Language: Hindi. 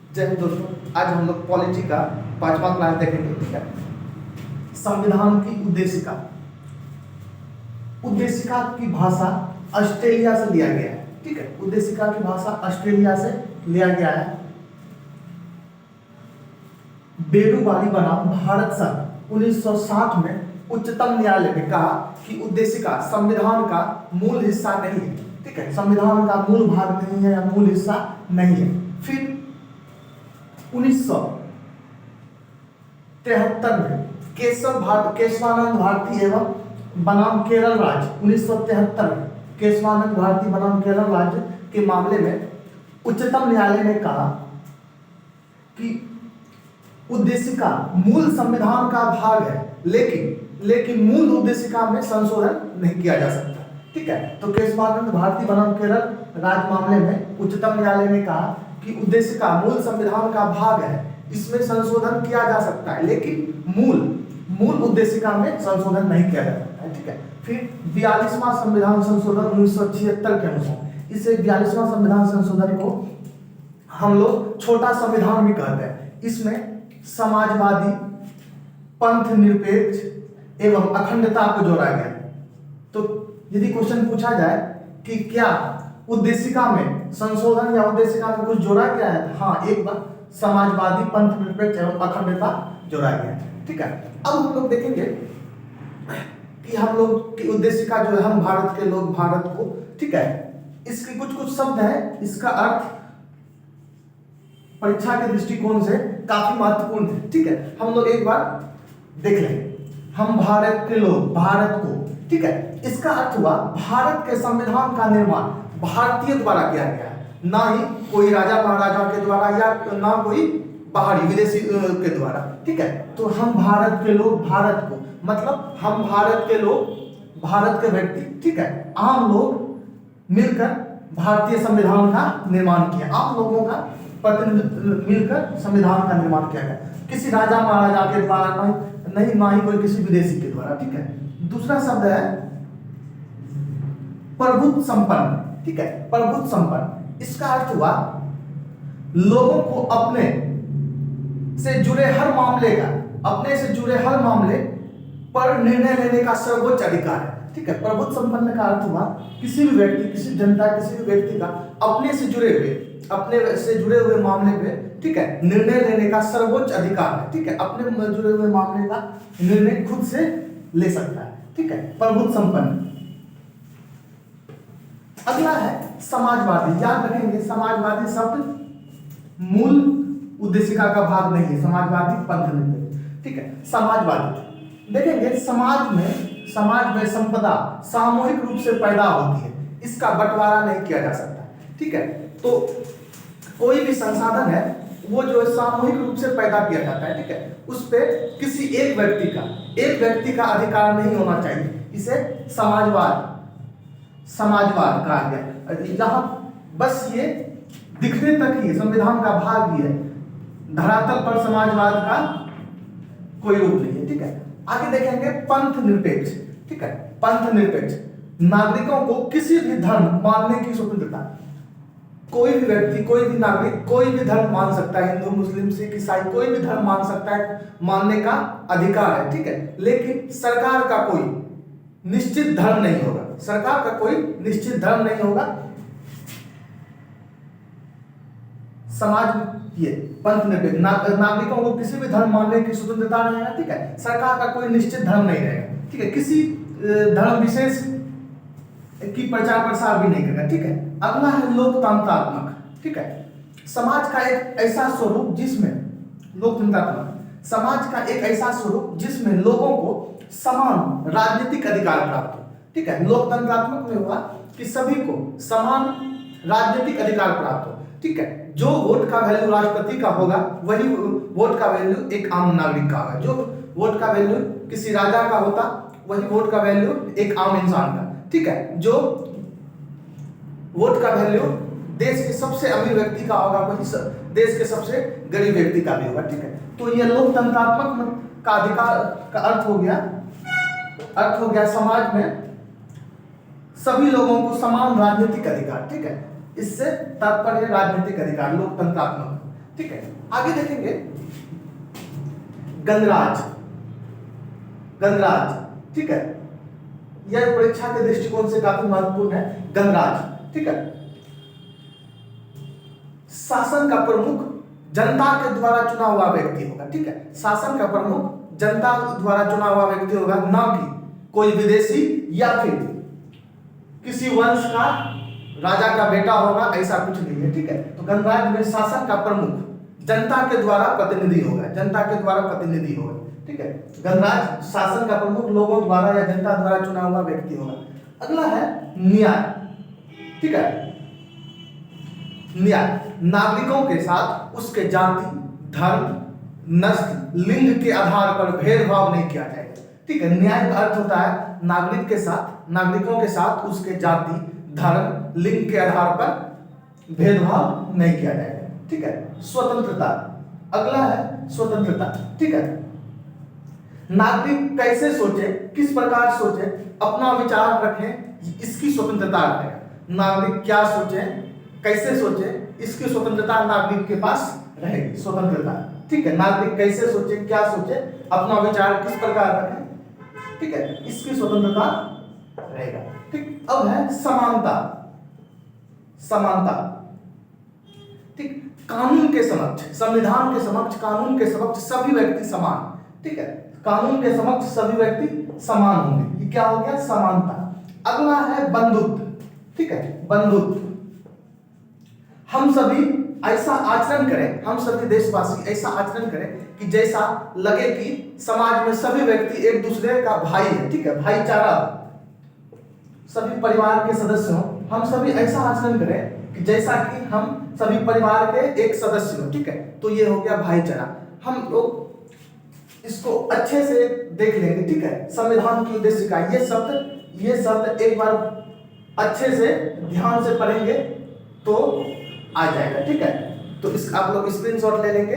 जय हिंद दोस्तों। आज हम लोग पॉलिटी का 5वां क्लास देखेंगे। ठीक है, संविधान की उद्देशिका। उद्देशिका की भाषा ऑस्ट्रेलिया से लिया गया है। ठीक है, उद्देशिका की भाषा ऑस्ट्रेलिया से लिया गया है। बेरूबारी बनाम भारत संघ 1960 में उच्चतम न्यायालय ने कहा कि उद्देशिका संविधान का मूल हिस्सा नहीं है। ठीक है, संविधान का मूल भाग नहीं है या मूल हिस्सा नहीं है। फिर 1973 में केशवानंद भारती एवं बनाम केरल राज्य 1973 में केशवानंद भारती बनाम केरल राज्य के मामले में उच्चतम न्यायालय ने कहा कि उद्देशिका मूल संविधान का भाग है, लेकिन मूल उद्देशिका में संशोधन नहीं किया जा सकता। ठीक है, तो केशवानंद भारती बनाम केरल राज्य मामले में उच्चतम न्यायालय ने कहा कि उद्देशिका मूल संविधान का भाग है, इसमें संशोधन किया जा सकता है, लेकिन मूल उद्देशिका में संशोधन नहीं किया जा सकता है। ठीक है, फिर 42वां संविधान संशोधन 1976 के अनुसार, इसे 42वां संविधान संशोधन को हम लोग छोटा संविधान भी कहते हैं। इसमें समाजवादी, पंथ निरपेक्ष एवं अखंडता को जोड़ा गया। तो यदि क्वेश्चन पूछा जाए कि क्या उद्देशिका में संशोधन या उद्देशिका में कुछ जोड़ा गया है, हाँ, एक बार समाजवादी, पंथ निरपेक्ष एवं अखंडता जोड़ा गया है। ठीक है, अब हम लोग देखेंगे कि हम लोग की उद्देशिका जो है, हम भारत के लोग भारत को, ठीक है, इसके कुछ शब्द है, इसका अर्थ परीक्षा के दृष्टिकोण से काफी महत्वपूर्ण है। ठीक है, हम लोग एक बार देख लेंगे। हम भारत के लोग भारत को, ठीक है, इसका अर्थ हुआ भारत के संविधान का निर्माण भारतीय द्वारा किया गया है, ना ही कोई राजा महाराजा के द्वारा या ना कोई बाहरी विदेशी के द्वारा। ठीक है, तो हम भारत के लोग भारत को, मतलब हम भारत के लोग, भारत के व्यक्ति, ठीक है, आम लोग मिलकर भारतीय संविधान का निर्माण किया। आम लोगों का प्रतिनिधि मिलकर संविधान का निर्माण किया गया, किसी राजा महाराजा के द्वारा नहीं, ना ही कोई किसी विदेशी के द्वारा। ठीक है, दूसरा शब्द है प्रभुत्व संपन्न। ठीक है, प्रभुत्व संपन्न, इसका अर्थ हुआ लोगों को अपने से जुड़े हर मामले पर निर्णय लेने का सर्वोच्च अधिकार है। ठीक है, प्रभुत्व संपन्न का अर्थ हुआ किसी भी व्यक्ति, किसी जनता, किसी भी व्यक्ति का अपने से जुड़े हुए मामले पे, ठीक है, निर्णय लेने का सर्वोच्च अधिकार है। ठीक है, अपने जुड़े हुए मामले का निर्णय खुद से ले सकता है। ठीक है, प्रभुत्व संपन्न। अगला है समाजवादी। याद रखेंगे, समाजवादी शब्द मूल उद्देशिका का भाग नहीं है। समाजवादी, पंथ निरपेक्ष। ठीक है, समाजवादी देखेंगे, समाज में संपदा सामूहिक रूप से पैदा होती है, इसका बंटवारा नहीं किया जा सकता। ठीक है, तो कोई भी संसाधन है वो जो है सामूहिक रूप से पैदा किया जाता है। ठीक है, उस पे किसी एक व्यक्ति का अधिकार नहीं होना चाहिए, इसे समाजवाद कहा गया। यहाँ बस ये दिखने तक ही संविधान का भाग ही है, धरातल पर समाजवाद का कोई रूप नहीं है। ठीक है, आगे देखेंगे पंथ निरपेक्ष। ठीक है, पंथ निरपेक्ष, नागरिकों को किसी भी धर्म मानने की स्वतंत्रता। कोई भी व्यक्ति, कोई भी नागरिक कोई भी धर्म मान सकता है, हिंदू, मुस्लिम, सिख, ईसाई, कोई भी धर्म मान सकता है, मानने का अधिकार है। ठीक है, लेकिन सरकार का कोई निश्चित धर्म नहीं होगा, सरकार का कोई निश्चित धर्म नहीं होगा। समाज ये पंथ निरपेक्ष, नागरिकों को किसी भी धर्म मानने की स्वतंत्रता रहेगा। ठीक है, सरकार का कोई निश्चित धर्म नहीं रहेगा। ठीक है, किसी धर्म विशेष की प्रचार प्रसार भी नहीं करेगा। ठीक है, अगला है लोकतंत्रात्मक। ठीक है, समाज का एक ऐसा स्वरूप जिसमें लोगों को समान राजनीतिक अधिकार प्राप्त हो। ठीक है, लोकतंत्रात्मक में हुआ कि सभी को समान राजनीतिक अधिकार प्राप्त हो। ठीक है, जो वोट का वैल्यू राष्ट्रपति का होगा वही वोट का वैल्यू एक आम नागरिक का होगा। जो वोट का वैल्यू किसी राजा का होता वही वोट का वैल्यू एक आम इंसान का। ठीक है, जो वोट का वैल्यू देश के सबसे अमीर व्यक्ति का होगा वही देश के सबसे गरीब व्यक्ति का भी होगा। ठीक है, तो यह लोकतंत्रात्मक का अधिकार का अर्थ हो गया समाज में सभी लोगों को समान राजनीतिक अधिकार। ठीक है, इससे तात्पर्य राजनीतिक अधिकार, लोकतंत्रात्मक। ठीक है, आगे देखेंगे गणराज्य। गणराज्य, ठीक है, यह परीक्षा के दृष्टिकोण से काफी महत्वपूर्ण है। गणराज्य, ठीक है, शासन का प्रमुख जनता के द्वारा चुना हुआ व्यक्ति होगा। ठीक है, शासन का प्रमुख जनता द्वारा चुना हुआ व्यक्ति होगा, ना कि कोई विदेशी या फिर किसी वंश का राजा का बेटा होगा, ऐसा कुछ नहीं है। ठीक है, तो गणराज्य में शासन का प्रमुख जनता के द्वारा प्रतिनिधि होगा, जनता के द्वारा प्रतिनिधि होगा। ठीक है, गणराज्य शासन का प्रमुख लोगों द्वारा या जनता द्वारा चुना हुआ व्यक्ति होगा। अगला है न्याय। ठीक है, न्याय नागरिकों के साथ उसके जाति, धर्म, नस्ल, लिंग के आधार पर भेदभाव नहीं किया जाएगा। ठीक है, न्याय का अर्थ होता है नागरिक के साथ, नागरिकों के साथ उसके जाति, धर्म, लिंग के आधार पर भेदभाव नहीं किया जाएगा। ठीक है, स्वतंत्रता। अगला है स्वतंत्रता। ठीक है, नागरिक कैसे सोचे, किस प्रकार सोचे, अपना विचार रखें, इसकी स्वतंत्रता रहेगा। नागरिक क्या सोचे, कैसे सोचे, इसकी स्वतंत्रता नागरिक के पास रहेगी, स्वतंत्रता। ठीक है, नागरिक कैसे सोचे, क्या सोचे, अपना विचार किस प्रकार रखें, ठीक है, इसकी स्वतंत्रता रहेगा। ठीक, अब है समानता। समानता, ठीक, कानून के समक्ष, संविधान के समक्ष, कानून के समक्ष सभी व्यक्ति समान। ठीक है, कानून के समक्ष सभी व्यक्ति समान होंगे, ये क्या हो गया, समानता। अगला है बंधुत्व। ठीक है, बंधुत्व, हम सभी ऐसा आचरण करें, हम सभी देशवासी ऐसा आचरण करें कि जैसा लगे कि समाज में सभी व्यक्ति एक दूसरे का भाई है। ठीक है, भाईचारा, सभी परिवार के सदस्य हो, हम सभी ऐसा आचरण करें कि जैसा कि हम सभी परिवार के एक सदस्य हो। ठीक है, तो ये हो गया भाईचारा। हम लोग इसको अच्छे से देख लेंगे। ठीक है, संविधान की उद्देश्य का ये शब्द एक बार अच्छे से ध्यान से पढ़ेंगे तो आ जाएगा। ठीक है, तो इस आप लोग स्क्रीनशॉट ले लेंगे।